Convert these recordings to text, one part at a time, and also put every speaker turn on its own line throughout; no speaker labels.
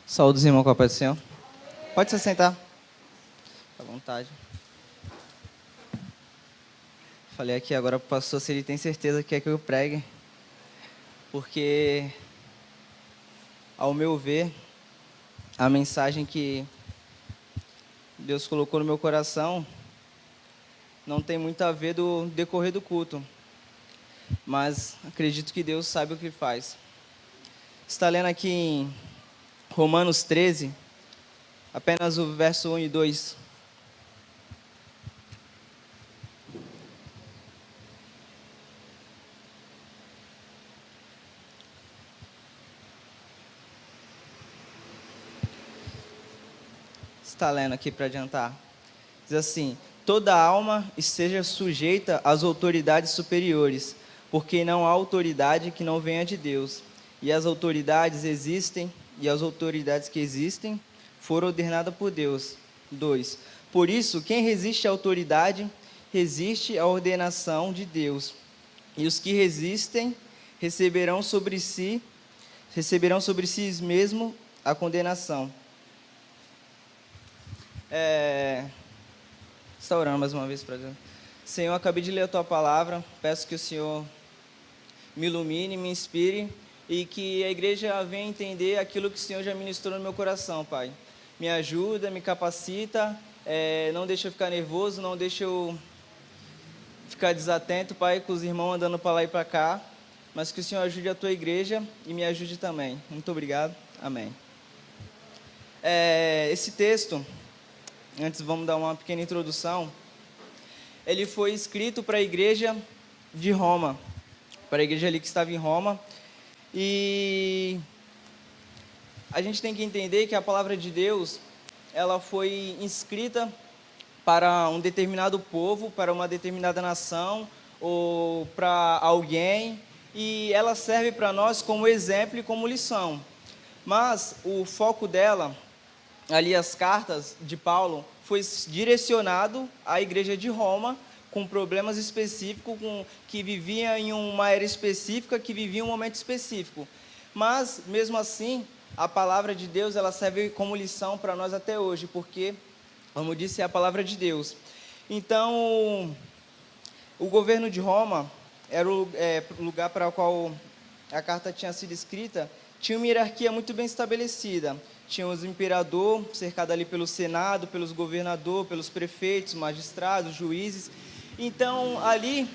Saúde, irmão, com a paz do Senhor. Pode se sentar. Fica à vontade. Falei aqui agora para o pastor se ele tem certeza que quer que eu pregue. Porque, ao meu ver, a mensagem que Deus colocou no meu coração não tem muito a ver do decorrer do culto. Mas acredito que Deus sabe o que faz. Está lendo aqui em Romanos 13, apenas o verso 1 e 2. Está lendo aqui para adiantar. Diz assim: toda alma esteja sujeita às autoridades superiores, porque não há autoridade que não venha de Deus. E as autoridades existem, e as autoridades que existem foram ordenadas por Deus. 2. Por isso, quem resiste à autoridade, resiste à ordenação de Deus. E os que resistem receberão sobre si mesmo a condenação. Está orando mais uma vez para Deus. Senhor, acabei de ler a Tua palavra, peço que o Senhor me ilumine, me inspire e que a igreja venha entender aquilo que o Senhor já ministrou no meu coração, Pai. Me ajuda, me capacita, não deixa eu ficar nervoso, não deixa eu ficar desatento, Pai, com os irmãos andando para lá e para cá, mas que o Senhor ajude a Tua igreja e me ajude também. Muito obrigado, amém. Esse texto, antes vamos dar uma pequena introdução, ele foi escrito para a igreja de Roma, para a igreja ali que estava em Roma, e a gente tem que entender que a palavra de Deus, ela foi escrita para um determinado povo, para uma determinada nação, ou para alguém, e ela serve para nós como exemplo e como lição. Mas o foco dela, ali as cartas de Paulo, foi direcionado à igreja de Roma, com problemas específicos, que vivia em uma era específica, que vivia um momento específico. Mas, mesmo assim, a palavra de Deus, ela serve como lição para nós até hoje, porque, como eu disse, é a palavra de Deus. Então, o governo de Roma era o lugar para o qual a carta tinha sido escrita, tinha uma hierarquia muito bem estabelecida. Tinha os imperador, cercado ali pelo senado, pelos governadores, pelos prefeitos, magistrados, juízes. Então, ali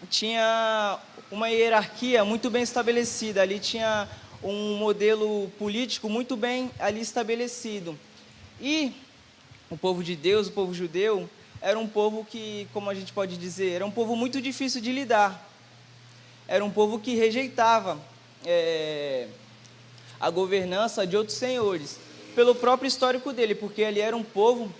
tinha uma hierarquia muito bem estabelecida, ali tinha um modelo político muito bem ali estabelecido. E o povo de Deus, o povo judeu, era um povo que, como a gente pode dizer, era um povo muito difícil de lidar. Era um povo que rejeitava a governança de outros senhores, pelo próprio histórico dele, porque ele era um povo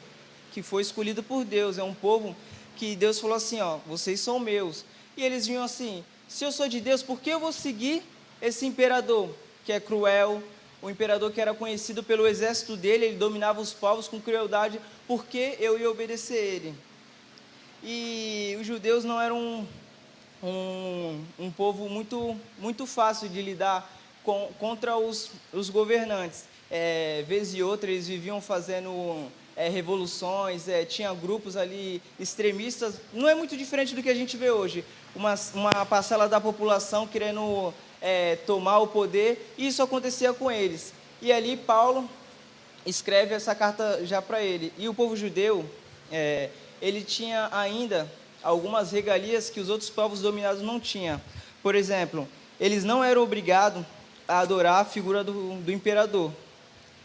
que foi escolhido por Deus, é um povo que Deus falou assim, ó, vocês são meus. E eles vinham assim, se eu sou de Deus, por que eu vou seguir esse imperador, que é cruel, o imperador que era conhecido pelo exército dele, ele dominava os povos com crueldade, por que eu ia obedecer ele? E os judeus não eram um povo muito fácil de lidar contra os governantes. Vez e outra eles viviam fazendo revoluções, tinha grupos ali extremistas, não é muito diferente do que a gente vê hoje, uma parcela da população querendo tomar o poder, e isso acontecia com eles. E ali Paulo escreve essa carta já para ele. E o povo judeu, ele tinha ainda algumas regalias que os outros povos dominados não tinham. Por exemplo, eles não eram obrigados a adorar a figura do imperador.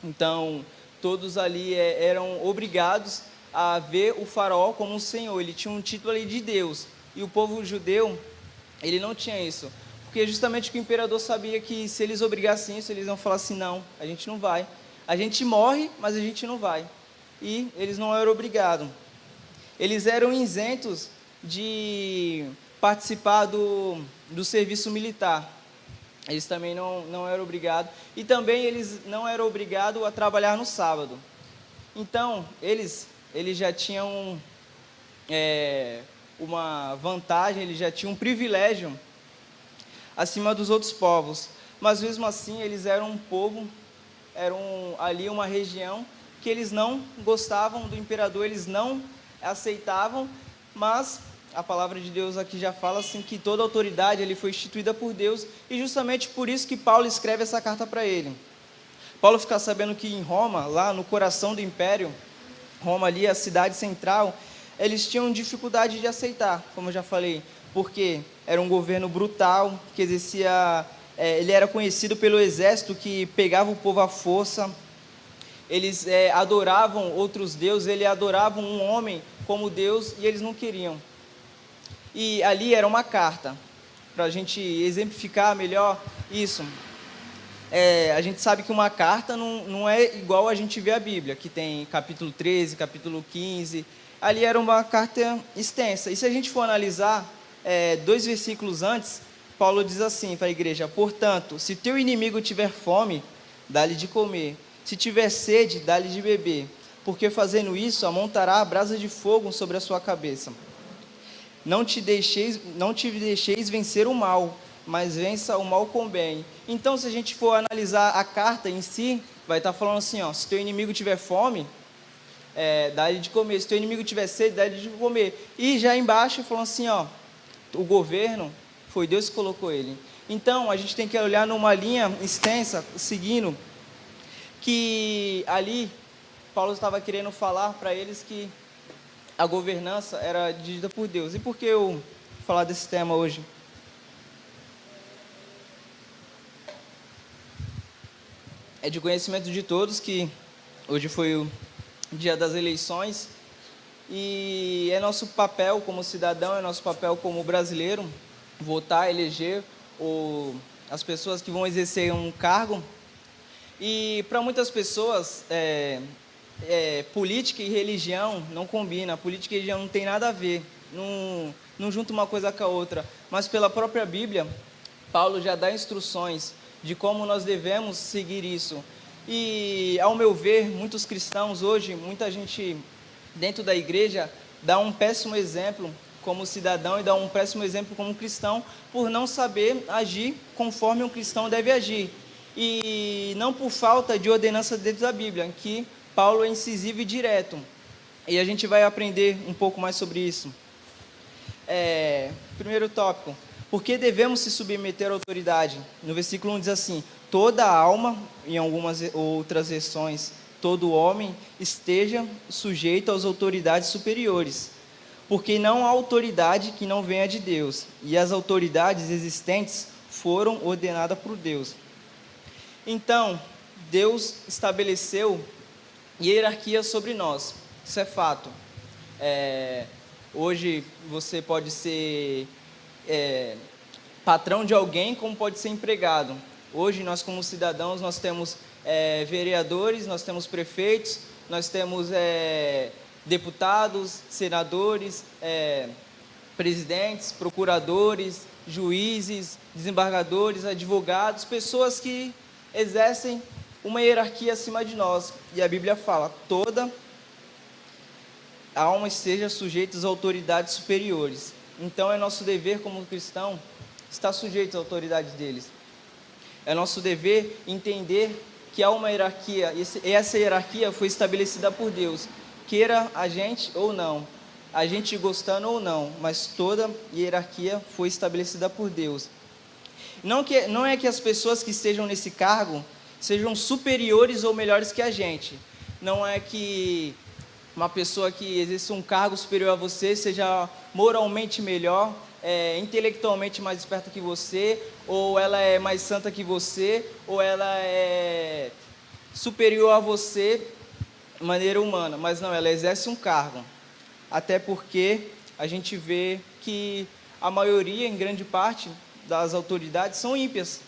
Então, todos ali eram obrigados a ver o faraó como um senhor. Ele tinha um título ali de Deus. E o povo judeu, ele não tinha isso. Porque justamente o imperador sabia que se eles obrigassem isso, eles iam falar assim, não, a gente não vai. A gente morre, mas a gente não vai. E eles não eram obrigados. Eles eram isentos de participar do serviço militar. Eles também não eram obrigados. E também eles não eram obrigados a trabalhar no sábado. Então, eles já tinham uma vantagem, eles já tinham um privilégio acima dos outros povos. Mas mesmo assim, eles eram um povo ali uma região que eles não gostavam do imperador, eles não aceitavam, mas a palavra de Deus aqui já fala assim que toda autoridade ele foi instituída por Deus, e justamente por isso que Paulo escreve essa carta para ele. Paulo fica sabendo que em Roma, lá no coração do império, Roma ali, a cidade central, eles tinham dificuldade de aceitar, como eu já falei, porque era um governo brutal, que exercia, ele era conhecido pelo exército que pegava o povo à força, eles adoravam outros deuses, eles adoravam um homem como Deus, e eles não queriam. E ali era uma carta, para a gente exemplificar melhor isso. A gente sabe que uma carta não é igual a gente vê a Bíblia, que tem capítulo 13, capítulo 15, ali era uma carta extensa. E se a gente for analisar 2 versículos antes, Paulo diz assim para a igreja: portanto, se teu inimigo tiver fome, dá-lhe de comer, se tiver sede, dá-lhe de beber, porque fazendo isso, amontará a brasa de fogo sobre a sua cabeça. Não te deixeis vencer o mal, mas vença o mal com bem. Então, se a gente for analisar a carta em si, vai estar falando assim, ó, se teu inimigo tiver fome, dá-lhe de comer, se teu inimigo tiver sede, dá-lhe de comer. E já embaixo falando assim, ó, o governo foi Deus que colocou ele. Então, a gente tem que olhar numa linha extensa, seguindo, que ali Paulo estava querendo falar para eles que a governança era dirigida por Deus. E por que eu falar desse tema hoje? É de conhecimento de todos que hoje foi o dia das eleições e é nosso papel como cidadão, é nosso papel como brasileiro votar, eleger as pessoas que vão exercer um cargo. E para muitas pessoas, política e religião não combina, política e religião não tem nada a ver, não junta uma coisa com a outra, mas pela própria Bíblia, Paulo já dá instruções de como nós devemos seguir isso. E, ao meu ver, muitos cristãos hoje, muita gente dentro da igreja, dá um péssimo exemplo como cidadão e dá um péssimo exemplo como cristão, por não saber agir conforme um cristão deve agir. E não por falta de ordenança dentro da Bíblia, que Paulo é incisivo e direto. E a gente vai aprender um pouco mais sobre isso. Primeiro tópico: por que devemos se submeter à autoridade? No versículo 1 diz assim: toda alma, em algumas outras versões, todo homem esteja sujeito às autoridades superiores, porque não há autoridade que não venha de Deus, e as autoridades existentes foram ordenadas por Deus. Então, Deus estabeleceu hierarquia sobre nós, isso é fato. Hoje você pode ser patrão de alguém, como pode ser empregado. Hoje nós, como cidadãos, nós temos vereadores, nós temos prefeitos, nós temos deputados, senadores, presidentes, procuradores, juízes, desembargadores, advogados, pessoas que exercem uma hierarquia acima de nós. E a Bíblia fala: toda alma esteja sujeita às autoridades superiores. Então é nosso dever como cristão estar sujeito às autoridades deles. É nosso dever entender que há uma hierarquia, e essa hierarquia foi estabelecida por Deus, queira a gente ou não, a gente gostando ou não, mas toda hierarquia foi estabelecida por Deus. Não é que as pessoas que estejam nesse cargo sejam superiores ou melhores que a gente. Não é que uma pessoa que exerce um cargo superior a você seja moralmente melhor, intelectualmente mais esperta que você, ou ela é mais santa que você, ou ela é superior a você de maneira humana. Mas não, ela exerce um cargo. Até porque a gente vê que a maioria, em grande parte, das autoridades são ímpias.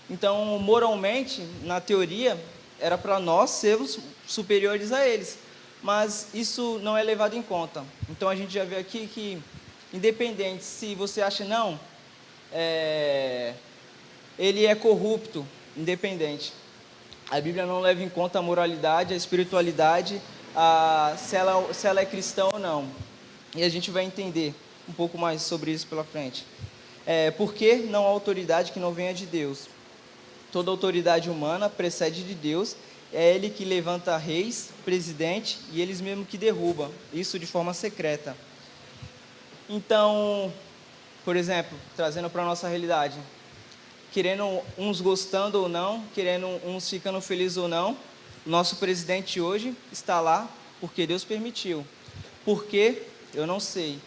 Então, moralmente, na teoria, era para nós sermos superiores a eles. Mas isso não é levado em conta. Então, a gente já vê aqui que, independente se você acha, não, ele é corrupto, independente. A Bíblia não leva em conta a moralidade, a espiritualidade, se ela é cristã ou não. E a gente vai entender um pouco mais sobre isso pela frente. Por que não há autoridade que não venha de Deus? toda autoridade humana precede de Deus. É Ele que levanta reis, presidente, e eles mesmo que derruba, isso de forma secreta. Então, por exemplo, trazendo para a nossa realidade, querendo uns gostando ou não, querendo uns ficando felizes ou não, nosso presidente hoje está lá porque Deus permitiu. Por quê? Eu não sei.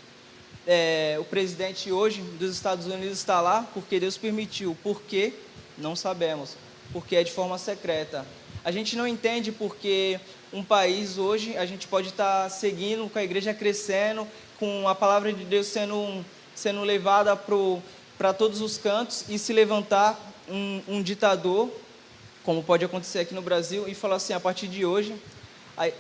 O presidente hoje dos Estados Unidos está lá porque Deus permitiu. Por quê? Não sabemos. Porque é de forma secreta. A gente não entende porque um país hoje, a gente pode estar seguindo, com a igreja crescendo, com a palavra de Deus sendo levada para todos os cantos, e se levantar um ditador, como pode acontecer aqui no Brasil, e falar assim, a partir de hoje,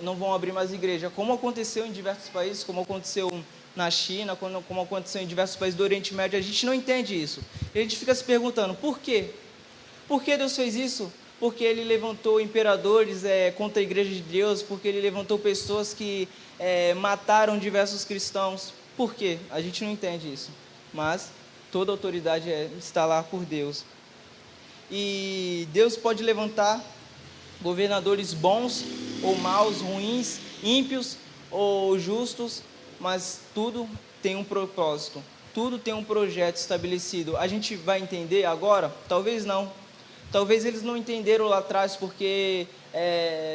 não vão abrir mais igreja, como aconteceu em diversos países, como aconteceu na China, como aconteceu em diversos países do Oriente Médio. A gente não entende isso. E a gente fica se perguntando, por quê? Por que Deus fez isso? Porque Ele levantou imperadores contra a igreja de Deus, porque Ele levantou pessoas que mataram diversos cristãos. Por quê? A gente não entende isso. Mas toda autoridade está lá por Deus. E Deus pode levantar governadores bons ou maus, ruins, ímpios ou justos, mas tudo tem um propósito, tudo tem um projeto estabelecido. A gente vai entender agora? Talvez não. Talvez eles não entenderam lá atrás porque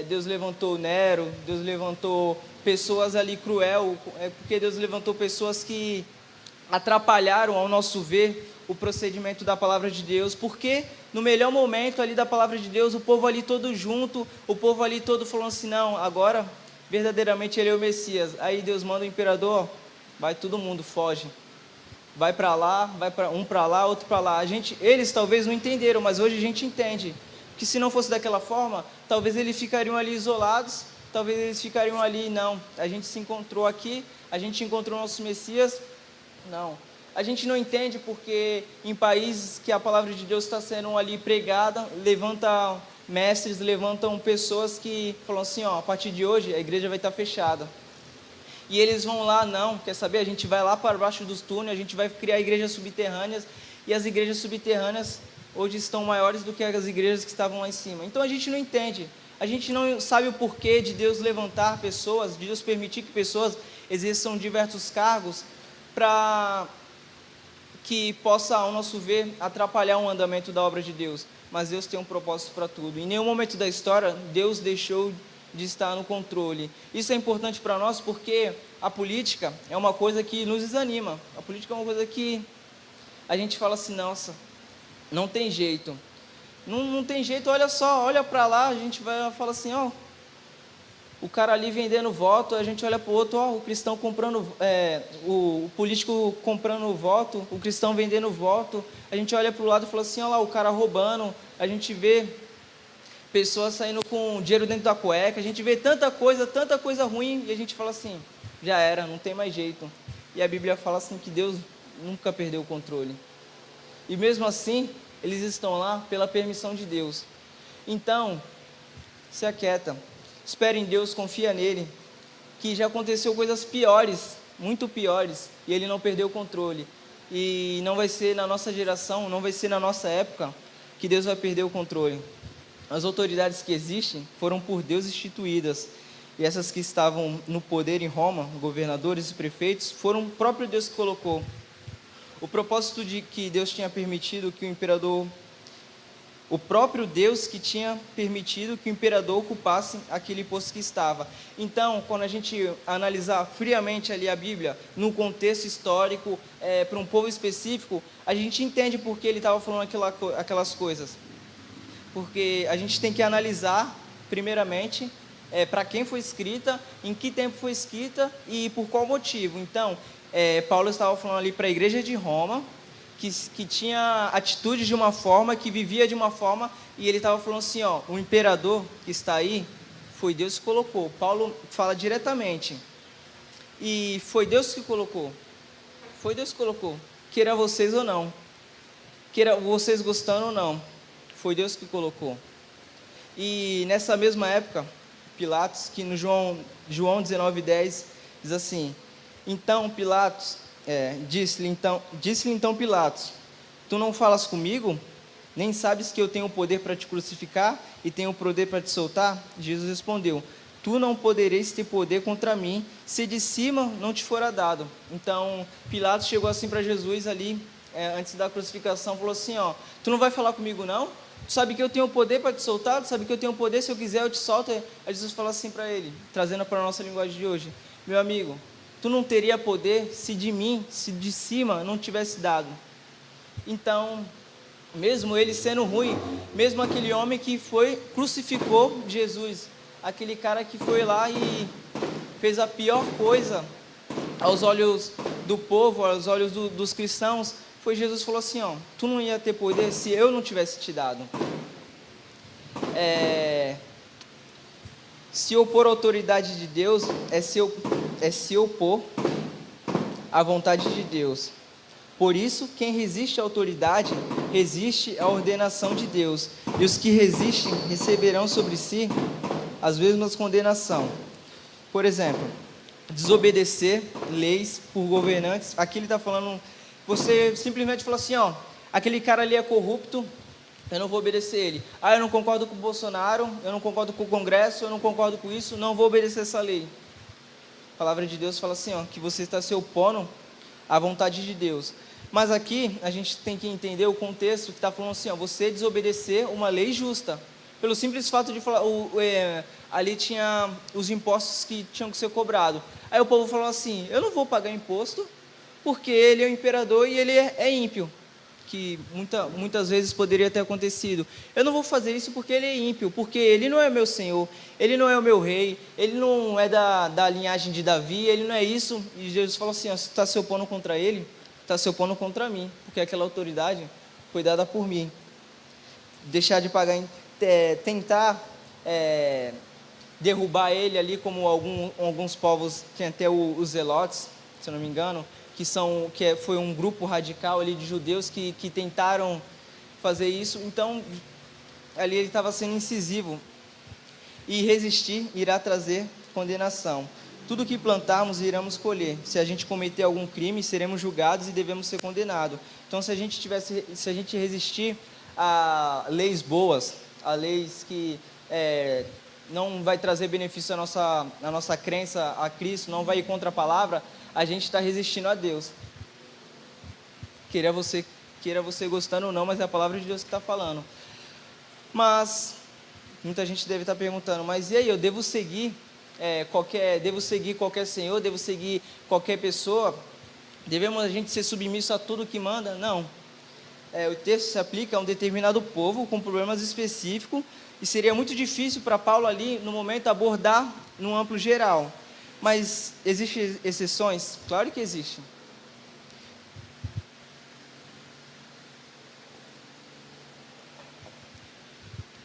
Deus levantou Nero, Deus levantou pessoas ali cruel, porque Deus levantou pessoas que atrapalharam, ao nosso ver, o procedimento da palavra de Deus, porque no melhor momento ali da palavra de Deus, o povo ali todo junto, o povo ali todo falando assim, não, agora verdadeiramente ele é o Messias. Aí Deus manda o imperador, vai todo mundo, foge. Vai para lá, um para lá, outro para lá. Eles talvez não entenderam, mas hoje a gente entende. Que se não fosse daquela forma, talvez eles ficariam ali isolados, talvez eles ficariam ali, não, a gente se encontrou aqui, a gente encontrou o nosso Messias, não. A gente não entende porque em países que a palavra de Deus está sendo ali pregada, levanta mestres, levantam pessoas que falam assim, ó, a partir de hoje a igreja vai estar fechada. E eles vão lá, não, quer saber? A gente vai lá para baixo dos túneis, a gente vai criar igrejas subterrâneas, e as igrejas subterrâneas hoje estão maiores do que as igrejas que estavam lá em cima. Então a gente não entende, a gente não sabe o porquê de Deus levantar pessoas, de Deus permitir que pessoas exerçam diversos cargos para que possa, ao nosso ver, atrapalhar o andamento da obra de Deus. Mas Deus tem um propósito para tudo. Em nenhum momento da história, Deus deixou de estar no controle. Isso é importante para nós porque a política é uma coisa que nos desanima. A política é uma coisa que a gente fala assim, nossa, não tem jeito. Não tem jeito, olha só, olha para lá, a gente vai falar assim, ó, o cara ali vendendo voto, a gente olha para o outro, ó, o cristão comprando, o político comprando voto, o cristão vendendo voto, a gente olha para o lado e fala assim, ó lá, o cara roubando, a gente vê pessoas saindo com dinheiro dentro da cueca, a gente vê tanta coisa ruim, e a gente fala assim, já era, não tem mais jeito. E a Bíblia fala assim que Deus nunca perdeu o controle. E mesmo assim, eles estão lá pela permissão de Deus. Então, se aquieta, espere em Deus, confia nele, que já aconteceu coisas piores, muito piores, e ele não perdeu o controle. E não vai ser na nossa geração, não vai ser na nossa época que Deus vai perder o controle. As autoridades que existem foram por Deus instituídas, e essas que estavam no poder em Roma, governadores e prefeitos, foram o próprio Deus que colocou. O propósito de que Deus tinha permitido que o imperador, o próprio Deus que tinha permitido que o imperador ocupasse aquele posto que estava. Então, quando a gente analisar friamente ali a Bíblia, no contexto histórico, para um povo específico, a gente entende por que ele estava falando aquelas coisas. Porque a gente tem que analisar, primeiramente, para quem foi escrita, em que tempo foi escrita e por qual motivo. Então, Paulo estava falando ali para a igreja de Roma, que tinha atitude de uma forma, que vivia de uma forma, e ele estava falando assim, ó, o imperador que está aí, foi Deus que colocou. Paulo fala diretamente, e foi Deus que colocou, queira vocês ou não, queira vocês gostando ou não, foi Deus que colocou. E nessa mesma época, Pilatos, que no João 19:10, diz assim, então Pilatos, disse-lhe então Pilatos, tu não falas comigo? Nem sabes que eu tenho o poder para te crucificar e tenho o poder para te soltar? Jesus respondeu: tu não podereis ter poder contra mim, se de cima não te fora dado. Então, Pilatos chegou assim para Jesus ali, antes da crucificação, falou assim, ó, tu não vai falar comigo não? Tu sabe que eu tenho o poder para te soltar? Tu sabe que eu tenho o poder, se eu quiser eu te solto? Aí Jesus fala assim para ele, trazendo para a nossa linguagem de hoje: meu amigo, tu não teria poder se de mim, se de cima não tivesse dado. Então, mesmo ele sendo ruim, mesmo aquele homem que crucificou Jesus, aquele cara que foi lá e fez a pior coisa aos olhos do povo, aos olhos dos cristãos, foi Jesus falou assim, ó, tu não ia ter poder se eu não tivesse te dado. Se opor à autoridade de Deus é se opor à vontade de Deus. Por isso, quem resiste à autoridade, resiste à ordenação de Deus. E os que resistem receberão sobre si as mesmas condenação. Por exemplo, desobedecer leis por governantes. Aqui ele está falando, você simplesmente fala assim, ó, aquele cara ali é corrupto, eu não vou obedecer ele. Ah, eu não concordo com o Bolsonaro, eu não concordo com o Congresso, eu não concordo com isso, não vou obedecer essa lei. A palavra de Deus fala assim, ó, que você está se opondo à vontade de Deus. Mas aqui a gente tem que entender o contexto que está falando assim, ó, você desobedecer uma lei justa. Pelo simples fato de falar, ali tinha os impostos que tinham que ser cobrados. Aí o povo falou assim, eu não vou pagar imposto, porque ele é o imperador e ele é ímpio. Que muitas vezes poderia ter acontecido. Eu não vou fazer isso porque ele é ímpio, porque ele não é meu Senhor, ele não é o meu rei, ele não é da linhagem de Davi, ele não é isso. E Jesus falou assim, ó, se está se opondo contra ele, está se opondo contra mim, porque aquela autoridade foi dada por mim. Deixar de pagar, tentar derrubar ele ali, como alguns povos, tem até os zelotes, se eu não me engano, foi um grupo radical ali de judeus que tentaram fazer isso. Então, ali ele estava sendo incisivo. E resistir irá trazer condenação. Tudo que plantarmos, iremos colher. Se a gente cometer algum crime, seremos julgados e devemos ser condenados. Então, se a gente resistir a leis boas, a leis que não vai trazer benefício à nossa crença a Cristo, não vai ir contra a palavra, a gente está resistindo a Deus. Queira você gostando ou não, mas é a palavra de Deus que está falando. Mas muita gente deve estar perguntando, mas e aí, eu devo seguir qualquer senhor, devo seguir qualquer pessoa? Devemos a gente ser submisso a tudo que manda? Não. O texto se aplica a um determinado povo com problemas específicos e seria muito difícil para Paulo ali, no momento, abordar num amplo geral. Mas existem exceções? Claro que existem.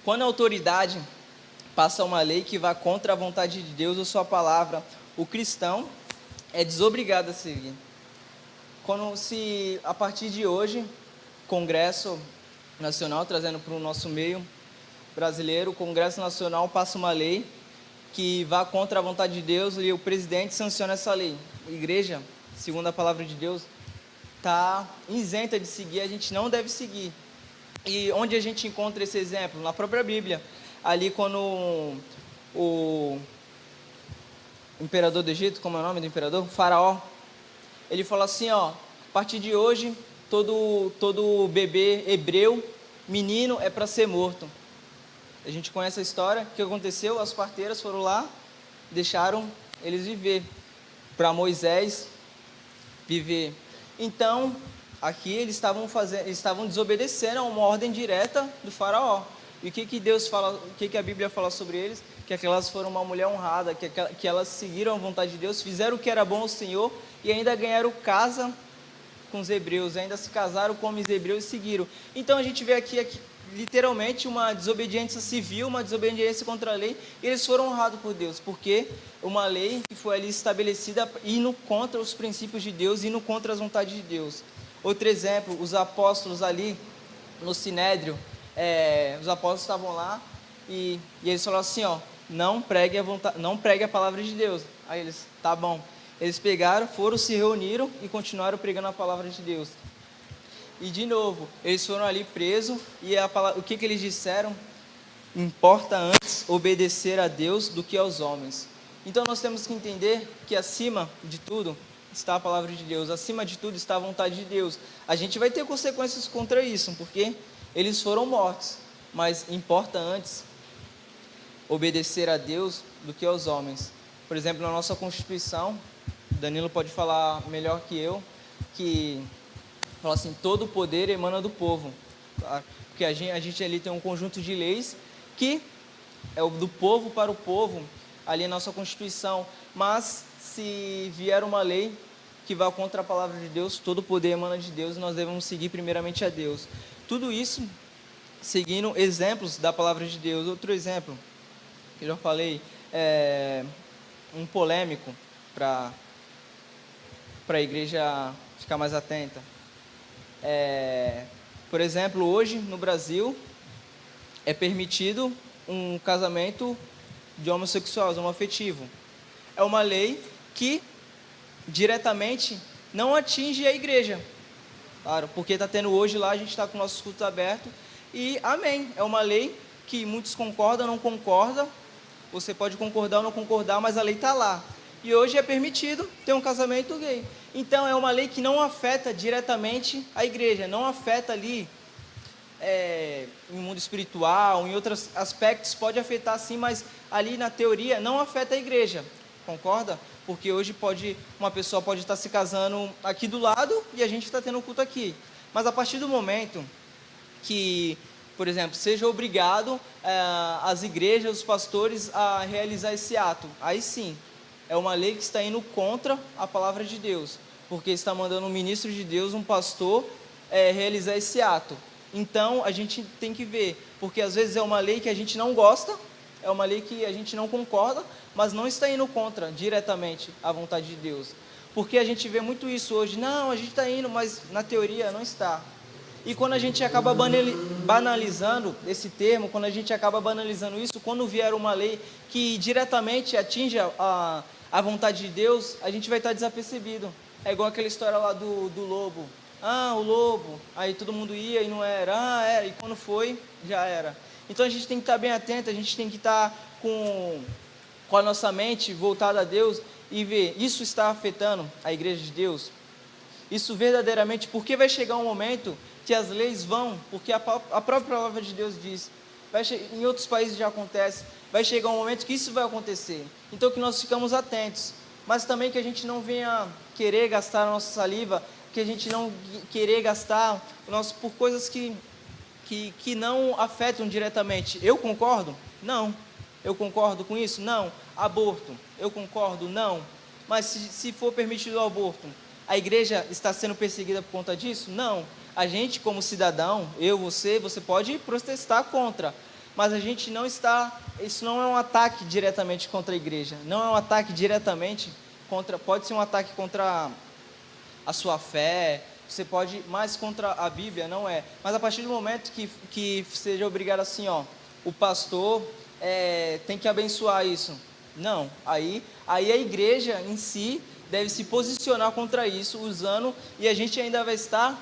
Quando a autoridade passa uma lei que vá contra a vontade de Deus ou sua palavra, o cristão é desobrigado a seguir. Se a partir de hoje, Congresso Nacional, trazendo para o nosso meio brasileiro, o Congresso Nacional passa uma lei que vá contra a vontade de Deus e o presidente sanciona essa lei. A igreja, segundo a palavra de Deus, está isenta de seguir, a gente não deve seguir. E onde a gente encontra esse exemplo? Na própria Bíblia. Ali quando o imperador do Egito, como é o nome do imperador? O faraó. Ele falou assim, ó, a partir de hoje, todo bebê hebreu, menino, é para ser morto. A gente conhece a história, o que aconteceu? As parteiras foram lá, deixaram eles viver, para Moisés viver. Então, aqui eles estavam desobedecendo a uma ordem direta do faraó. E o que Deus fala, o que a Bíblia fala sobre eles? Que aquelas foram uma mulher honrada, que elas seguiram a vontade de Deus, fizeram o que era bom ao Senhor e ainda ganharam casa com os hebreus, ainda se casaram com homens hebreus e seguiram. Então a gente vê aqui literalmente uma desobediência civil, uma desobediência contra a lei, e eles foram honrados por Deus, porque uma lei que foi ali estabelecida indo contra os princípios de Deus, indo contra as vontades de Deus. Outro exemplo, os apóstolos ali no Sinédrio, os apóstolos estavam lá e eles falaram assim, ó, não pregue a palavra de Deus. Aí eles, tá bom. Eles pegaram, se reuniram e continuaram pregando a palavra de Deus. E de novo, eles foram ali presos e o que eles disseram? Importa antes obedecer a Deus do que aos homens. Então nós temos que entender que acima de tudo está a palavra de Deus, acima de tudo está a vontade de Deus. A gente vai ter consequências contra isso, porque eles foram mortos, mas importa antes obedecer a Deus do que aos homens. Por exemplo, na nossa Constituição, Danilo pode falar melhor que eu, que fala assim, todo o poder emana do povo, tá? Porque a gente ali tem um conjunto de leis que é o do povo para o povo, ali na nossa Constituição, mas se vier uma lei que vá contra a palavra de Deus, todo o poder emana de Deus e nós devemos seguir primeiramente a Deus. Tudo isso seguindo exemplos da palavra de Deus. Outro exemplo, que eu já falei, um polêmico para a igreja ficar mais atenta. Por exemplo, hoje no Brasil é permitido um casamento de homossexuais, homoafetivo. É uma lei que diretamente não atinge a igreja, claro, porque está tendo hoje lá, a gente está com nossos cultos abertos e amém, é uma lei que muitos concordam, não concordam, você pode concordar ou não concordar, mas a lei está lá, e hoje é permitido ter um casamento gay. Então é uma lei que não afeta diretamente a igreja, não afeta ali em mundo espiritual, em outros aspectos pode afetar sim, mas ali na teoria não afeta a igreja, concorda? Porque hoje uma pessoa pode estar se casando aqui do lado e a gente está tendo um culto aqui, mas a partir do momento que, por exemplo, seja obrigado as igrejas, os pastores a realizar esse ato, aí sim, é uma lei que está indo contra a palavra de Deus, porque está mandando um ministro de Deus, um pastor, realizar esse ato. Então, a gente tem que ver, porque às vezes é uma lei que a gente não gosta, é uma lei que a gente não concorda, mas não está indo contra diretamente a vontade de Deus. Porque a gente vê muito isso hoje, não, a gente está indo, mas na teoria não está. E quando a gente acaba banalizando esse termo, quando a gente acaba banalizando isso, quando vier uma lei que diretamente atinja a vontade de Deus, a gente vai estar desapercebido. É igual aquela história lá do lobo. O lobo, aí todo mundo ia e não era, era, e quando foi, já era. Então a gente tem que estar bem atento, a gente tem que estar com a nossa mente voltada a Deus e ver, isso está afetando a igreja de Deus? Isso verdadeiramente, porque vai chegar um momento que as leis vão, porque a própria palavra de Deus diz, em outros países já acontece, vai chegar um momento que isso vai acontecer. Então que nós ficamos atentos, mas também que a gente não venha querer gastar a nossa saliva, que a gente não querer gastar por coisas que não afetam diretamente. Eu concordo? Não. Eu concordo com isso? Não. Aborto? Eu concordo? Não. Mas se for permitido o aborto, a igreja está sendo perseguida por conta disso? Não. A gente como cidadão, você pode protestar contra, mas a gente não está, isso não é um ataque diretamente contra a igreja, não é um ataque diretamente pode ser um ataque contra a sua fé, você pode, mais contra a Bíblia, não é. Mas a partir do momento que seja obrigado assim, o pastor tem que abençoar isso. Não, aí a igreja em si deve se posicionar contra isso, usando, e a gente ainda vai estar,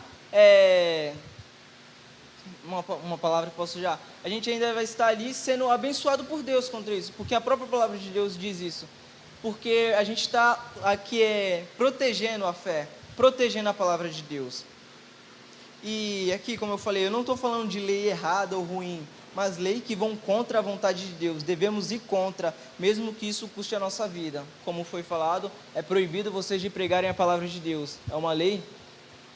uma palavra que posso já, a gente ainda vai estar ali sendo abençoado por Deus contra isso, porque a própria palavra de Deus diz isso, porque a gente está aqui protegendo a fé, protegendo a palavra de Deus. E aqui, como eu falei, eu não estou falando de lei errada ou ruim, mas lei que vão contra a vontade de Deus. Devemos ir contra, mesmo que isso custe a nossa vida. Como foi falado, é proibido vocês de pregarem a palavra de Deus. É uma lei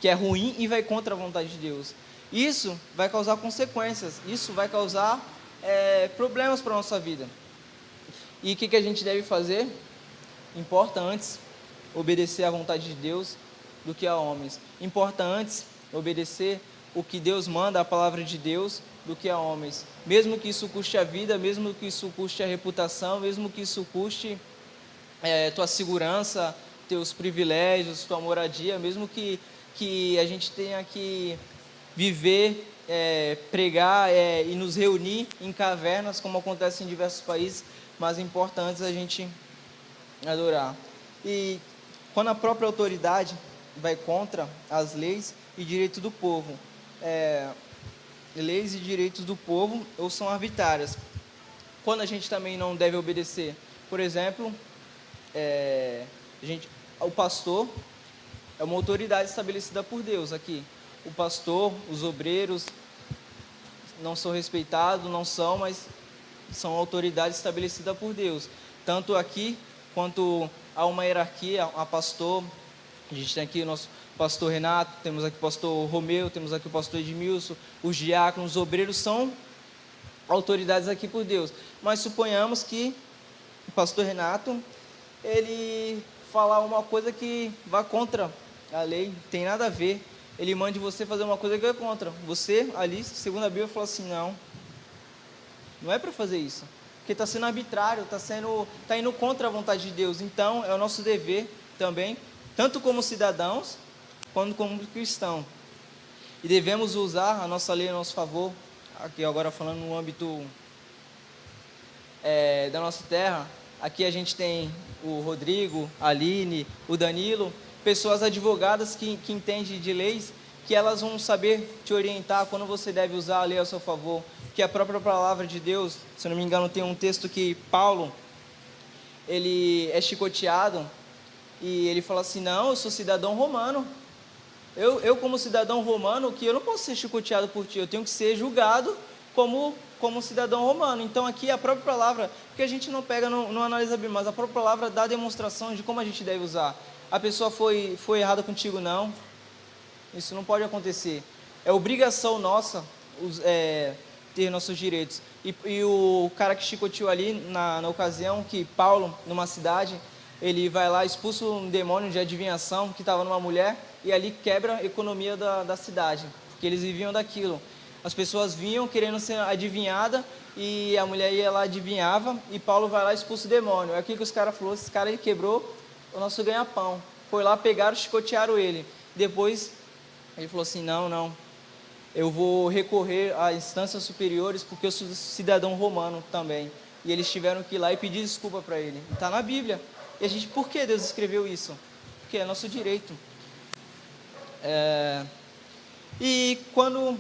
que é ruim e vai contra a vontade de Deus. Isso vai causar consequências, isso vai causar problemas para a nossa vida. E o que a gente deve fazer? Importa antes obedecer à vontade de Deus do que a homens. Importa antes obedecer o que Deus manda, a palavra de Deus, do que a homens. Mesmo que isso custe a vida, mesmo que isso custe a reputação, mesmo que isso custe tua segurança, teus privilégios, tua moradia, mesmo que a gente tenha que viver, pregar e nos reunir em cavernas, como acontece em diversos países, mas importa antes a gente adorar. E quando a própria autoridade vai contra as leis e direitos do povo. Leis e direitos do povo ou são arbitrárias. Quando a gente também não deve obedecer, por exemplo, o pastor é uma autoridade estabelecida por Deus aqui. O pastor, os obreiros não são respeitados, não são, mas são autoridades estabelecidas por Deus. Tanto aqui quanto há uma hierarquia, a pastor. A gente tem aqui o nosso pastor Renato, temos aqui o pastor Romeu, temos aqui o pastor Edmilson, os diáconos, os obreiros são autoridades aqui por Deus. Mas suponhamos que o pastor Renato, ele falar uma coisa que vá contra a lei, não tem nada a ver. Ele mande você fazer uma coisa que é contra. Você, ali, segundo a Bíblia, fala assim, não é para fazer isso. Porque está sendo arbitrário, está indo contra a vontade de Deus. Então, é o nosso dever também, tanto como cidadãos, quanto como cristãos. E devemos usar a nossa lei a nosso favor. Aqui agora falando no âmbito da nossa terra, aqui a gente tem o Rodrigo, a Aline, o Danilo, pessoas advogadas que entendem de leis, que elas vão saber te orientar quando você deve usar a lei a seu favor, que a própria palavra de Deus, se não me engano, tem um texto que Paulo, ele é chicoteado, e ele fala assim, não, eu sou cidadão romano, eu como cidadão romano, que eu não posso ser chicoteado por ti, eu tenho que ser julgado como cidadão romano. Então aqui a própria palavra, porque a gente não pega, não analisa bem, mas a própria palavra dá demonstração de como a gente deve usar. A pessoa foi errada contigo, não, isso não pode acontecer. É obrigação nossa ter nossos direitos. E o cara que chicoteou ali, na ocasião que Paulo, numa cidade, ele vai lá, expulsa um demônio de adivinhação que estava numa mulher, e ali quebra a economia da cidade, porque eles viviam daquilo. As pessoas vinham querendo ser adivinhada, e a mulher ia lá, adivinhava, e Paulo vai lá e expulsa o demônio. É aqui que os caras falaram, esse cara ele quebrou o nosso ganha-pão. Foi lá, pegaram, chicotearam ele. Depois, ele falou assim, não, eu vou recorrer a instâncias superiores, porque eu sou cidadão romano também. E eles tiveram que ir lá e pedir desculpa para ele. Está na Bíblia. E a gente, por que Deus escreveu isso? Porque é nosso direito. E quando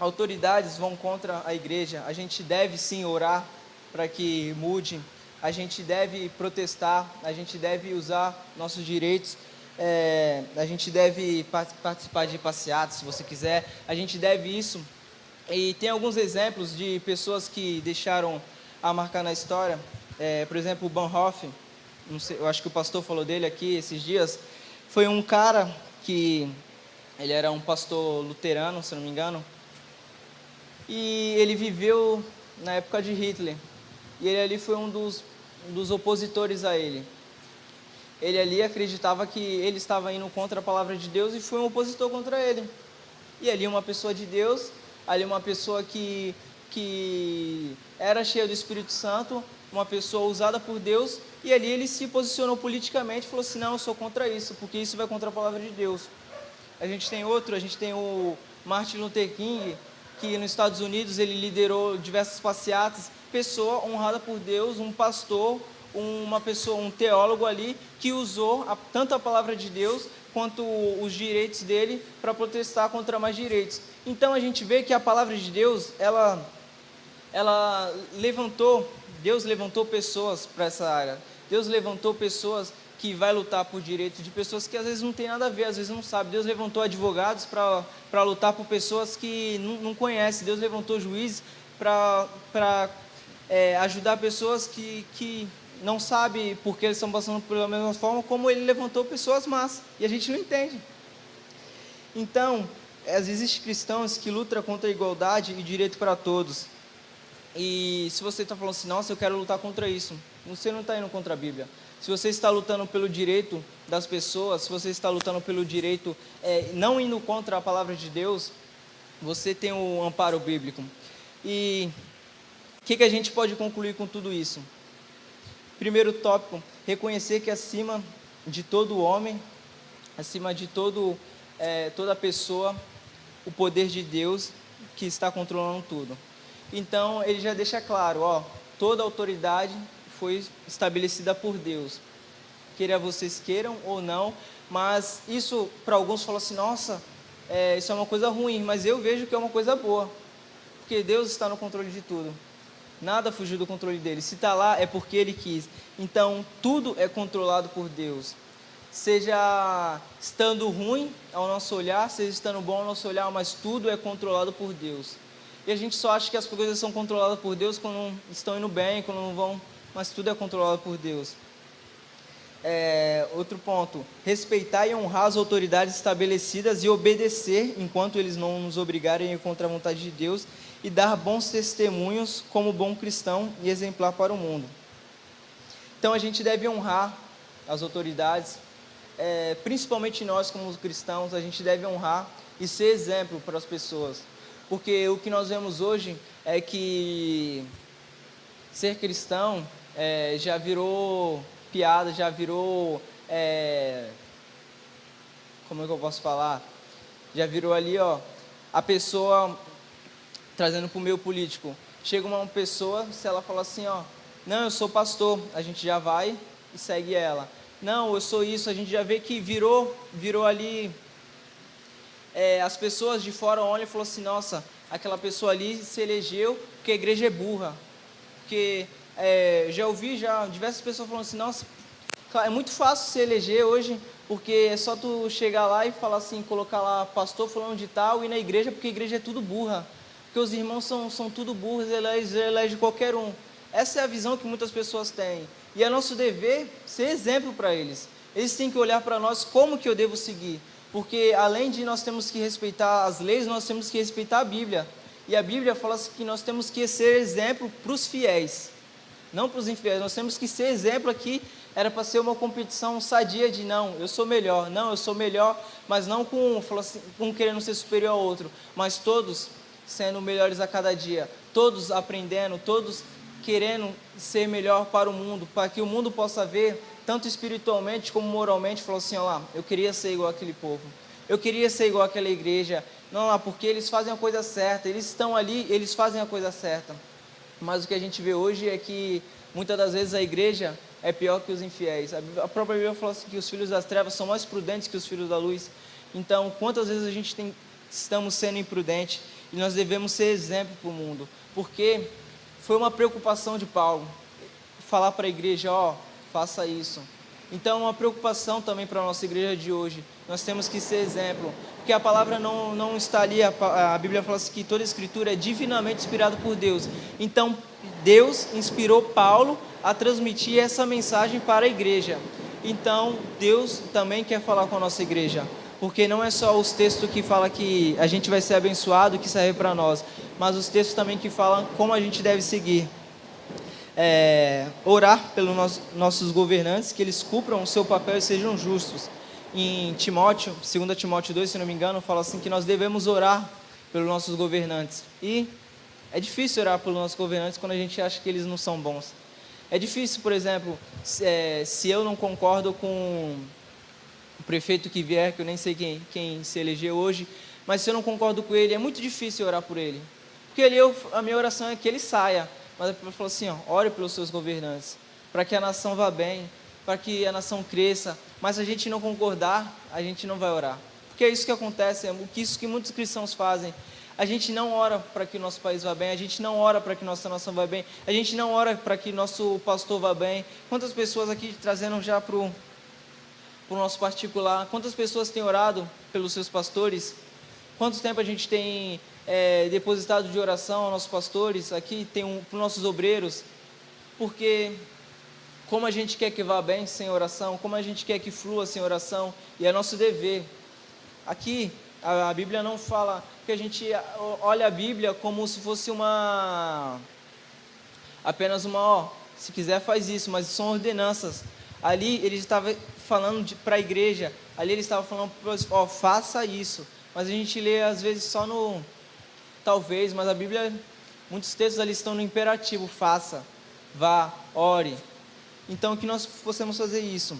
autoridades vão contra a igreja, a gente deve sim orar para que mude, a gente deve protestar, a gente deve usar nossos direitos, a gente deve participar de passeatas, se você quiser, a gente deve isso. E tem alguns exemplos de pessoas que deixaram a marcar na história, por exemplo, o Bonhoeffer, não sei, eu acho que o pastor falou dele aqui esses dias, foi um cara que, ele era um pastor luterano, se não me engano, e ele viveu na época de Hitler, e ele ali foi um dos opositores a ele. Ele ali acreditava que ele estava indo contra a palavra de Deus e foi um opositor contra ele. E ali uma pessoa de Deus, ali uma pessoa que era cheia do Espírito Santo, uma pessoa usada por Deus, e ali ele se posicionou politicamente e falou assim, não, eu sou contra isso, porque isso vai contra a palavra de Deus. A gente tem o Martin Luther King, que nos Estados Unidos ele liderou diversas passeatas, pessoa honrada por Deus, um pastor, um teólogo ali, que usou tanto a palavra de Deus, quanto os direitos dele, para protestar contra mais direitos. Então a gente vê que a palavra de Deus, Deus levantou pessoas para essa área, Deus levantou pessoas que vai lutar por direitos de pessoas que às vezes não tem nada a ver, às vezes não sabe. Deus levantou advogados para lutar por pessoas que não conhecem. Deus levantou juízes para ajudar pessoas que não sabem porque eles estão passando pela mesma forma, como ele levantou pessoas más, e a gente não entende. Então, existem cristãos que lutam contra a igualdade e direito para todos. E se você está falando assim, nossa, eu quero lutar contra isso, você não está indo contra a Bíblia. Se você está lutando pelo direito das pessoas, se você está lutando pelo direito, não indo contra a palavra de Deus, você tem o amparo bíblico. E o que a gente pode concluir com tudo isso? Primeiro tópico, reconhecer que acima de todo homem, acima de toda pessoa, o poder de Deus que está controlando tudo. Então, ele já deixa claro, toda autoridade foi estabelecida por Deus. Queira vocês queiram ou não, Mas isso, para alguns, fala assim, nossa, isso é uma coisa ruim, mas eu vejo que é uma coisa boa, porque Deus está no controle de tudo. Nada fugiu do controle dele. Se está lá, é porque ele quis. Então, tudo é controlado por Deus. Seja estando ruim ao nosso olhar, seja estando bom ao nosso olhar, mas tudo é controlado por Deus. E a gente só acha que as coisas são controladas por Deus quando não estão indo bem, quando não vão, mas tudo é controlado por Deus. Outro ponto, respeitar e honrar as autoridades estabelecidas e obedecer enquanto eles não nos obrigarem a ir contra a vontade de Deus, e dar bons testemunhos como bom cristão e exemplar para o mundo. Então a gente deve honrar as autoridades, principalmente nós como cristãos, a gente deve honrar e ser exemplo para as pessoas, porque o que nós vemos hoje é que ser cristão já virou piada, já virou, como é que eu posso falar? Já virou ali, a pessoa, trazendo para o meio político, chega uma pessoa, se ela fala assim, não, eu sou pastor, a gente já vai e segue ela. Não, eu sou isso, a gente já vê que virou ali, as pessoas de fora olham e falam assim, nossa, aquela pessoa ali se elegeu porque a igreja é burra. Porque já ouvi diversas pessoas falando assim, nossa, é muito fácil se eleger hoje, porque é só tu chegar lá e falar assim, colocar lá pastor fulano de tal, e na igreja, porque a igreja é tudo burra, porque os irmãos são tudo burros, elege qualquer um. Essa é a visão que muitas pessoas têm, e é nosso dever ser exemplo para eles. Eles têm que olhar para nós como que eu devo seguir, porque além de nós temos que respeitar as leis, nós temos que respeitar a Bíblia, e a Bíblia fala assim que nós temos que ser exemplo para os fiéis, não para os infiéis. Nós temos que ser exemplo aqui. Era para ser uma competição sadia de não, eu sou melhor, mas não com querendo ser superior ao outro, mas todos sendo melhores a cada dia, todos aprendendo, todos querendo ser melhor para o mundo, para que o mundo possa ver, tanto espiritualmente como moralmente, falou assim, olha lá, eu queria ser igual aquele povo, eu queria ser igual aquela igreja, não lá, porque eles fazem a coisa certa, eles estão ali, eles fazem a coisa certa. Mas o que a gente vê hoje é que muitas das vezes a igreja é pior que os infiéis. A própria Bíblia fala assim que os filhos das trevas são mais prudentes que os filhos da luz. Então, quantas vezes a gente estamos sendo imprudentes e nós devemos ser exemplo para o mundo? Porque foi uma preocupação de Paulo falar para a igreja, faça isso. Então, uma preocupação também para a nossa igreja de hoje. Nós temos que ser exemplo, porque a palavra não está ali, a Bíblia fala assim que toda a escritura é divinamente inspirada por Deus. Então, Deus inspirou Paulo a transmitir essa mensagem para a igreja. Então, Deus também quer falar com a nossa igreja, porque não é só os textos que falam que a gente vai ser abençoado, que serve para nós, mas os textos também que falam como a gente deve seguir. Orar pelos nossos governantes, que eles cumpram o seu papel e sejam justos. Em Timóteo, 2 Timóteo 2, se não me engano, fala assim que nós devemos orar pelos nossos governantes. E é difícil orar pelos nossos governantes quando a gente acha que eles não são bons. É difícil, por exemplo, se eu não concordo com o prefeito que vier, que eu nem sei quem se elegeu hoje, mas se eu não concordo com ele, é muito difícil orar por ele. Porque a minha oração é que ele saia. Mas ele falou assim, ore pelos seus governantes, para que a nação vá bem, para que a nação cresça. Mas se a gente não concordar, a gente não vai orar. Porque é isso que acontece, isso que muitos cristãos fazem. A gente não ora para que o nosso país vá bem, a gente não ora para que nossa nação vá bem, a gente não ora para que nosso pastor vá bem. Quantas pessoas aqui, trazendo já para o nosso particular, quantas pessoas têm orado pelos seus pastores? Quanto tempo a gente tem depositado de oração aos nossos pastores, aqui tem para os nossos obreiros, porque como a gente quer que vá bem sem oração, como a gente quer que flua sem oração, e é nosso dever. Aqui a Bíblia não fala que a gente olha a Bíblia como se fosse apenas se quiser faz isso, mas são ordenanças. Ali ele estava falando para a igreja, ali ele estava falando, faça isso, mas a gente lê às vezes só talvez, mas a Bíblia, muitos textos ali estão no imperativo, faça, vá, ore. Então, que nós possamos fazer isso.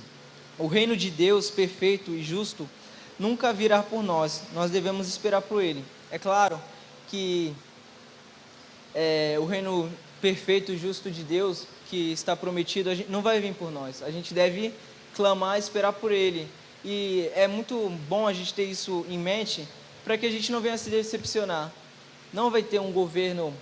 O reino de Deus, perfeito e justo, nunca virá por nós devemos esperar por Ele. É claro que o reino perfeito e justo de Deus, que está prometido, não vai vir por nós. A gente deve clamar e esperar por Ele. E é muito bom a gente ter isso em mente para que a gente não venha se decepcionar. Não vai ter um governo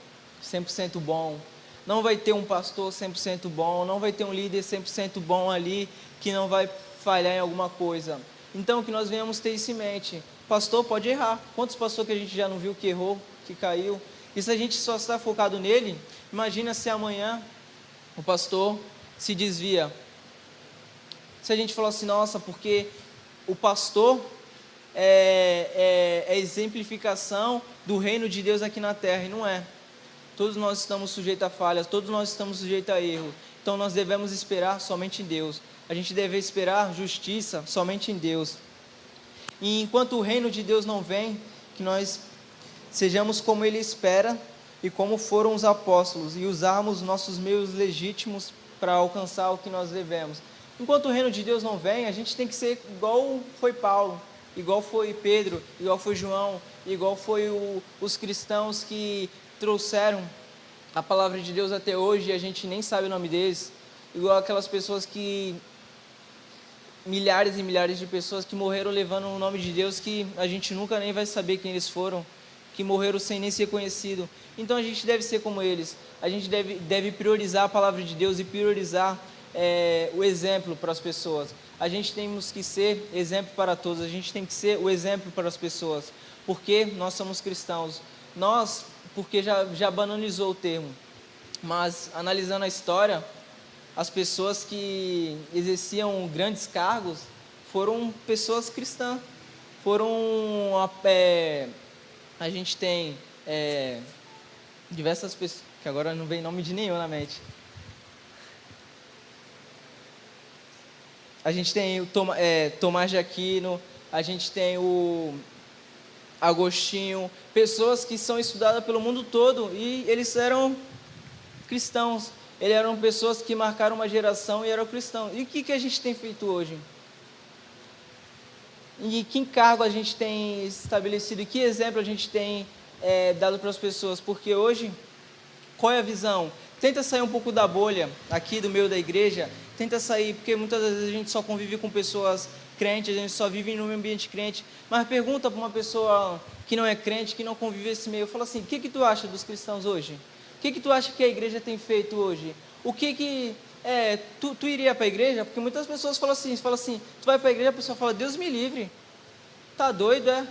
100% bom, não vai ter um pastor 100% bom, não vai ter um líder 100% bom ali que não vai falhar em alguma coisa. Então, que nós venhamos ter isso em mente. Pastor pode errar. Quantos pastores que a gente já não viu que errou, que caiu? E se a gente só está focado nele, imagina se amanhã o pastor se desvia. Se a gente falar assim, nossa, porque o pastor é exemplificação do reino de Deus aqui na terra, e não é. Todos nós estamos sujeitos a falhas, todos nós estamos sujeitos a erro. Então nós devemos esperar somente em Deus. A gente deve esperar justiça somente em Deus. E enquanto o reino de Deus não vem, que nós sejamos como Ele espera e como foram os apóstolos, e usarmos nossos meios legítimos para alcançar o que nós devemos. Enquanto o reino de Deus não vem, a gente tem que ser igual foi Paulo, igual foi Pedro, igual foi João, igual foi os cristãos que trouxeram a palavra de Deus até hoje e a gente nem sabe o nome deles, igual aquelas pessoas que, milhares e milhares de pessoas que morreram levando o nome de Deus, que a gente nunca nem vai saber quem eles foram, que morreram sem nem ser conhecido. Então a gente deve ser como eles, a gente deve priorizar a palavra de Deus e priorizar o exemplo para as pessoas. A gente temos que ser exemplo para todos, a gente tem que ser o exemplo para as pessoas, porque nós somos cristãos. Nós, porque já banalizou o termo, mas analisando a história, as pessoas que exerciam grandes cargos foram pessoas cristãs, a gente tem diversas pessoas, que agora não vem nome de nenhum na mente. A gente tem o Tomás de Aquino, a gente tem o Agostinho, pessoas que são estudadas pelo mundo todo e eles eram cristãos, eles eram pessoas que marcaram uma geração e eram cristãos. E o que a gente tem feito hoje? E que encargo a gente tem estabelecido e que exemplo a gente tem dado para as pessoas? Porque hoje, qual é a visão? Tenta sair um pouco da bolha aqui do meio da igreja, tenta sair, porque muitas vezes a gente só convive com pessoas crentes, a gente só vive num ambiente crente, mas pergunta para uma pessoa que não é crente, que não convive esse meio, fala assim, o que tu acha dos cristãos hoje? O que tu acha que a igreja tem feito hoje? O que tu iria para a igreja? Porque muitas pessoas falam assim, tu vai para a igreja, a pessoa fala, Deus me livre, tá doido, é?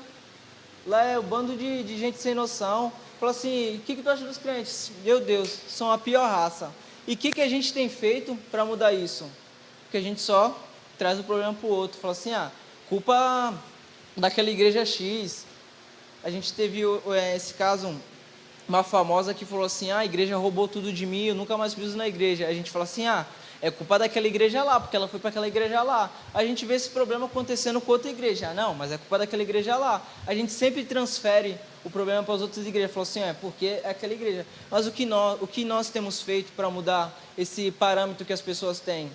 Lá é um bando de gente sem noção. Fala assim, o que tu acha dos crentes? Meu Deus, são a pior raça. E o que a gente tem feito para mudar isso? Porque a gente só traz o problema para o outro. Fala assim, culpa daquela igreja X. A gente teve esse caso, uma famosa que falou assim, a igreja roubou tudo de mim, eu nunca mais piso na igreja. A gente fala assim, é culpa daquela igreja lá, porque ela foi para aquela igreja lá. A gente vê esse problema acontecendo com outra igreja. Não, mas é culpa daquela igreja lá. A gente sempre transfere o problema para as outras igrejas. Fala assim, porque é aquela igreja. Mas o que nós temos feito para mudar esse parâmetro que as pessoas têm?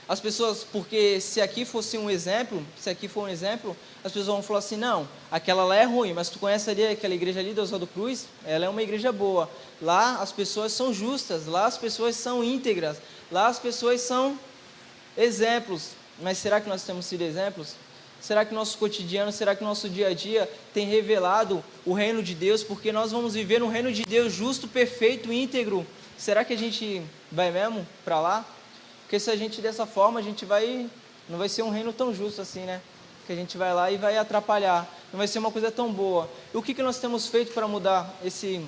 As pessoas, porque se aqui fosse um exemplo, as pessoas vão falar assim, não, aquela lá é ruim, mas tu conhece ali aquela igreja ali do Oswaldo Cruz? Ela é uma igreja boa. Lá as pessoas são justas, lá as pessoas são íntegras, lá as pessoas são exemplos. Mas será que nós temos sido exemplos? Será que nosso cotidiano, será que nosso dia a dia tem revelado o reino de Deus? Porque nós vamos viver um reino de Deus justo, perfeito, íntegro. Será que a gente vai mesmo para lá? Porque se a gente dessa forma, não vai ser um reino tão justo assim, né? Que a gente vai lá e vai atrapalhar. Não vai ser uma coisa tão boa. E o que nós temos feito para mudar esse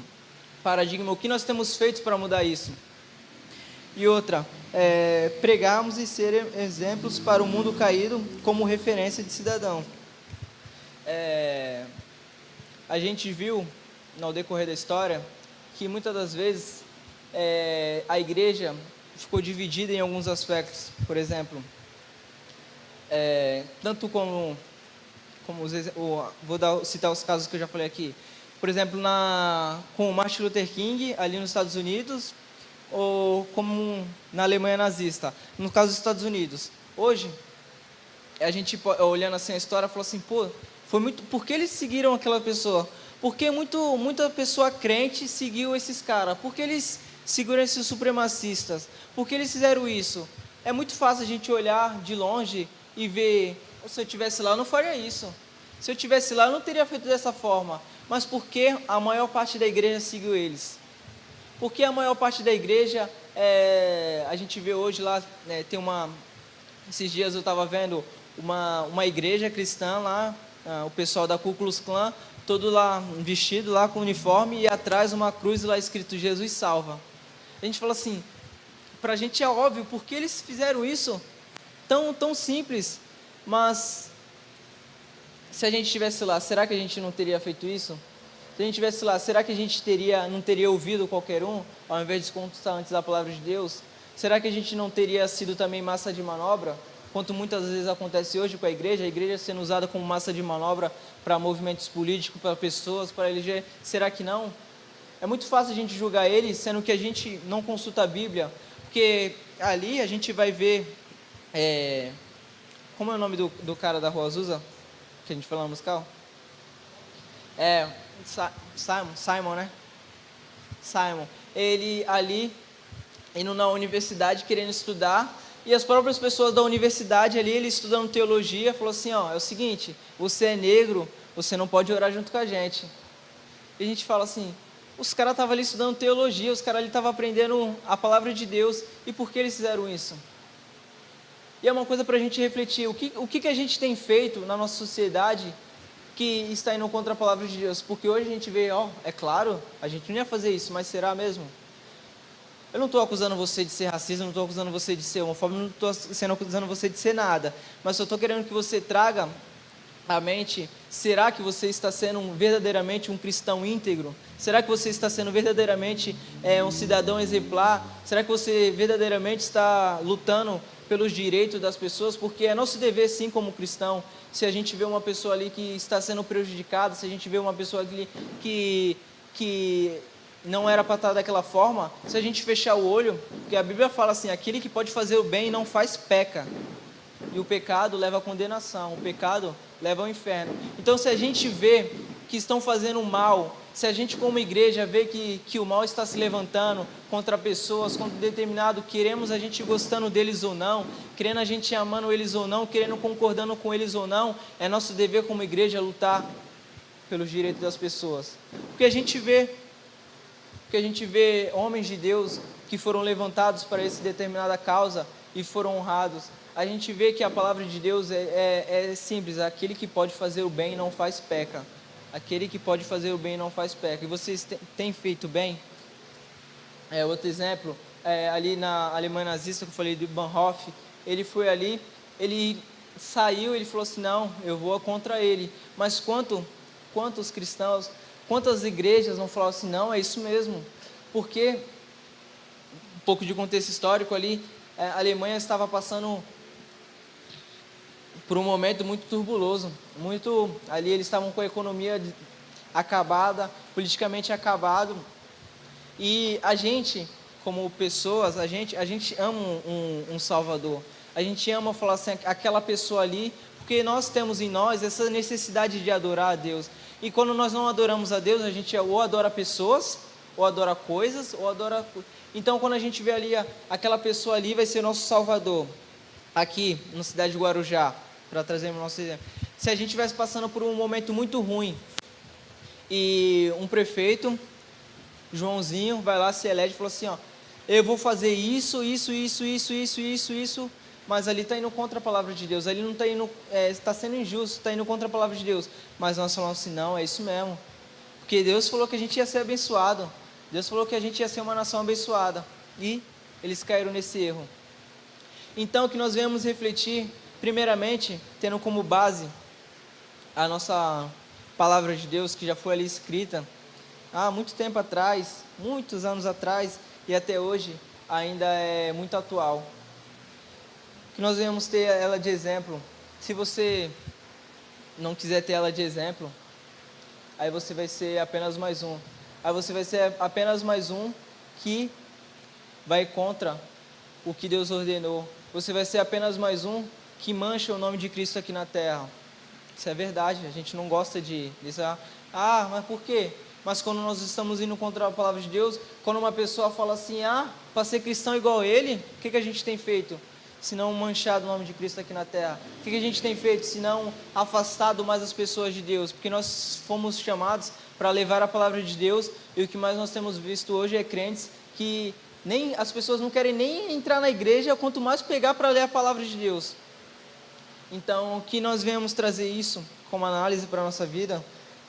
paradigma? O que nós temos feito para mudar isso? E outra, pregarmos e ser exemplos para o mundo caído como referência de cidadão. A gente viu, no decorrer da história, que muitas das vezes a igreja ficou dividida em alguns aspectos. Por exemplo, tanto como citar os casos que eu já falei aqui. Por exemplo, com o Martin Luther King, ali nos Estados Unidos, ou como na Alemanha nazista. No caso dos Estados Unidos, hoje, a gente olhando assim a história, falou assim, por que eles seguiram aquela pessoa? Porque muita pessoa crente seguiu esses caras. Por que eles seguram esses supremacistas? Por que eles fizeram isso? É muito fácil a gente olhar de longe e ver se eu estivesse lá, eu não faria isso. Se eu estivesse lá, eu não teria feito dessa forma. Mas por que a maior parte da igreja seguiu eles? Porque a maior parte da igreja, a gente vê hoje lá, né, esses dias eu estava vendo uma igreja cristã lá, o pessoal da Ku Klux Klan, todo lá vestido lá com uniforme e atrás uma cruz lá escrito Jesus salva. A gente fala assim, para a gente é óbvio, porque eles fizeram isso tão simples, mas se a gente estivesse lá, será que a gente não teria feito isso? Se a gente estivesse lá, será que a gente não teria ouvido qualquer um, ao invés de escutar antes da palavra de Deus? Será que a gente não teria sido também massa de manobra? Quanto muitas vezes acontece hoje com a igreja sendo usada como massa de manobra para movimentos políticos, para pessoas, para eleger. Será que não? É muito fácil a gente julgar eles, sendo que a gente não consulta a Bíblia, porque ali a gente vai ver, como é o nome do cara da Rua Azusa, que a gente falou no musical? Simon, né? Simon. Ele ali, indo na universidade, querendo estudar, e as próprias pessoas da universidade ali, ele estudando teologia, falou assim, ó, é o seguinte, você é negro, você não pode orar junto com a gente. E a gente fala assim, os caras estavam ali estudando teologia, os caras ali estavam aprendendo a palavra de Deus, e por que eles fizeram isso? E é uma coisa para a gente refletir, o que a gente tem feito na nossa sociedade que está indo contra a palavra de Deus? Porque hoje a gente vê, é claro, a gente não ia fazer isso, mas será mesmo? Eu não estou acusando você de ser racista, não estou acusando você de ser homofóbico, não estou acusando você de ser nada, mas eu estou querendo que você traga à mente, será que você está sendo verdadeiramente um cristão íntegro? Será que você está sendo verdadeiramente um cidadão exemplar? Será que você verdadeiramente está lutando pelos direitos das pessoas? Porque é nosso dever, sim, como cristão, se a gente vê uma pessoa ali que está sendo prejudicada, se a gente vê uma pessoa ali que não era para estar daquela forma, se a gente fechar o olho, porque a Bíblia fala assim, aquele que pode fazer o bem não faz peca, e o pecado leva à condenação, o pecado leva ao inferno. Então, se a gente vê que estão fazendo mal, se a gente como igreja vê que o mal está se levantando contra pessoas, contra determinado, queremos a gente gostando deles ou não, querendo a gente amando eles ou não, querendo concordando com eles ou não, é nosso dever como igreja lutar pelos direitos das pessoas. Porque a gente vê homens de Deus que foram levantados para essa determinada causa e foram honrados. A gente vê que a palavra de Deus é simples, aquele que pode fazer o bem não faz peca. Aquele que pode fazer o bem não faz peca. E vocês têm feito bem? Outro exemplo, ali na Alemanha nazista, que eu falei do Bonhoeffer, ele foi ali, ele saiu, ele falou assim, não, eu vou contra ele. Mas quantos cristãos, quantas igrejas não falaram assim, não, é isso mesmo? Porque, um pouco de contexto histórico ali, a Alemanha estava passando por um momento muito turbuloso, ali eles estavam com a economia acabada, politicamente acabado, e a gente, como pessoas, a gente ama um Salvador, a gente ama falar assim, aquela pessoa ali, porque nós temos em nós essa necessidade de adorar a Deus, e quando nós não adoramos a Deus, a gente ou adora pessoas, ou adora coisas, então quando a gente vê ali, aquela pessoa ali vai ser nosso Salvador, aqui na cidade de Guarujá, para trazer o nosso exemplo. Se a gente estivesse passando por um momento muito ruim e um prefeito, Joãozinho, vai lá, se elege e fala assim, eu vou fazer isso, mas ali está indo contra a palavra de Deus, ali não está indo, está sendo injusto, está indo contra a palavra de Deus, mas nós falamos assim, não, é isso mesmo, porque Deus falou que a gente ia ser abençoado, Deus falou que a gente ia ser uma nação abençoada, e eles caíram nesse erro. Então, que nós venhamos refletir, primeiramente, tendo como base a nossa palavra de Deus, que já foi ali escrita há muito tempo atrás, muitos anos atrás, e até hoje ainda é muito atual. Que nós venhamos ter ela de exemplo. Se você não quiser ter ela de exemplo, aí você vai ser apenas mais um. Aí você vai ser apenas mais um que vai contra o que Deus ordenou. Você vai ser apenas mais um que mancha o nome de Cristo aqui na terra. Isso é verdade, a gente não gosta disso. Mas por quê? Mas quando nós estamos indo contra a palavra de Deus, quando uma pessoa fala assim, para ser cristão igual ele, o que a gente tem feito? se não manchado o nome de Cristo aqui na terra? O que a gente tem feito se não afastado mais as pessoas de Deus? Porque nós fomos chamados para levar a palavra de Deus, e o que mais nós temos visto hoje é crentes que nem as pessoas não querem nem entrar na igreja, quanto mais pegar para ler a palavra de Deus. Então, que nós venhamos trazer isso como análise para a nossa vida,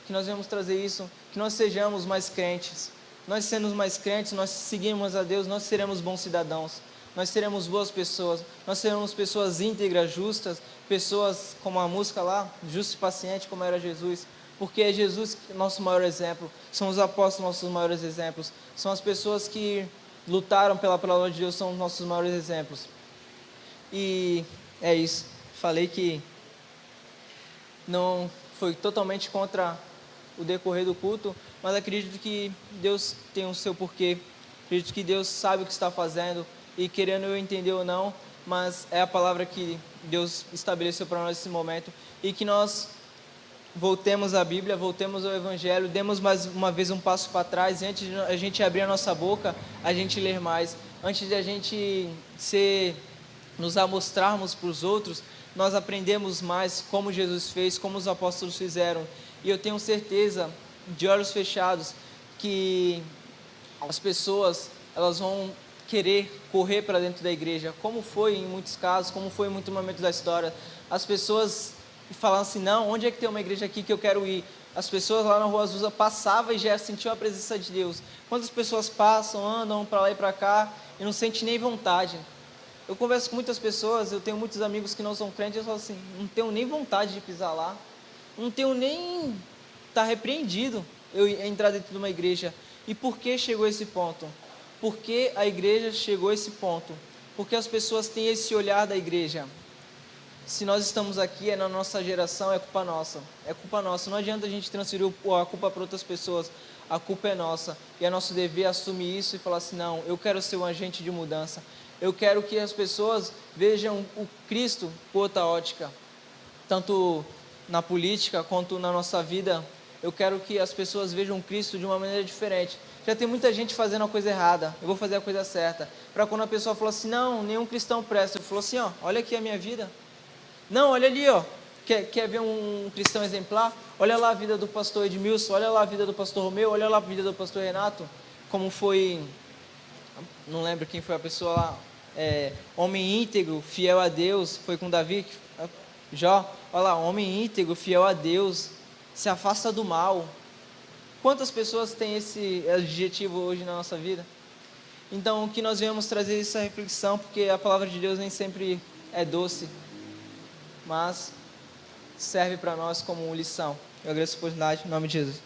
que nós venhamos trazer isso, que nós sejamos mais crentes. Nós sendo mais crentes, nós seguimos a Deus, nós seremos bons cidadãos, nós seremos boas pessoas, nós seremos pessoas íntegras, justas, pessoas como a música lá, justo e paciente como era Jesus, porque é Jesus nosso maior exemplo, são os apóstolos nossos maiores exemplos, são as pessoas que lutaram pela palavra de Deus, são os nossos maiores exemplos. E é isso, falei que não foi totalmente contra o decorrer do culto, mas acredito que Deus tem o seu porquê, acredito que Deus sabe o que está fazendo, e querendo eu entender ou não, mas é a palavra que Deus estabeleceu para nós nesse momento, e que nós voltemos à Bíblia, voltemos ao Evangelho, demos mais uma vez um passo para trás, e antes de a gente abrir a nossa boca, a gente ler mais, antes de a gente nos amostrarmos para os outros, nós aprendemos mais como Jesus fez, como os apóstolos fizeram, e eu tenho certeza, de olhos fechados, que as pessoas, elas vão querer correr para dentro da igreja, como foi em muitos casos, como foi em muitos momentos da história. As pessoas falavam assim, não, onde é que tem uma igreja aqui que eu quero ir? As pessoas lá na Rua Azusa passavam e já sentiam a presença de Deus. Quantas pessoas passam, andam para lá e para cá e não sentem nem vontade? Eu converso com muitas pessoas, eu tenho muitos amigos que não são crentes, e eu falo assim, não tenho nem vontade de pisar lá, não tenho nem estar repreendido eu entrar dentro de uma igreja. E por que chegou esse ponto? Por que a igreja chegou a esse ponto? Porque as pessoas têm esse olhar da igreja. Se nós estamos aqui, é na nossa geração, é culpa nossa. É culpa nossa. Não adianta a gente transferir a culpa para outras pessoas. A culpa é nossa. E é nosso dever assumir isso e falar assim, não, eu quero ser um agente de mudança. Eu quero que as pessoas vejam o Cristo por outra ótica. Tanto na política quanto na nossa vida. Eu quero que as pessoas vejam Cristo de uma maneira diferente. Já tem muita gente fazendo a coisa errada, eu vou fazer a coisa certa. Para quando a pessoa fala assim, não, nenhum cristão presta. Eu falo assim, ó, olha aqui a minha vida. Não, olha ali, ó, quer ver um cristão exemplar? Olha lá a vida do pastor Edmilson, olha lá a vida do pastor Romeu, olha lá a vida do pastor Renato. Como foi, não lembro quem foi a pessoa lá, homem íntegro, fiel a Deus, foi com Davi, Jó, olha lá, homem íntegro, fiel a Deus, se afasta do mal. Quantas pessoas têm esse adjetivo hoje na nossa vida? Então, que nós venhamos trazer essa reflexão, porque a palavra de Deus nem sempre é doce, mas serve para nós como lição. Eu agradeço a oportunidade, em nome de Jesus.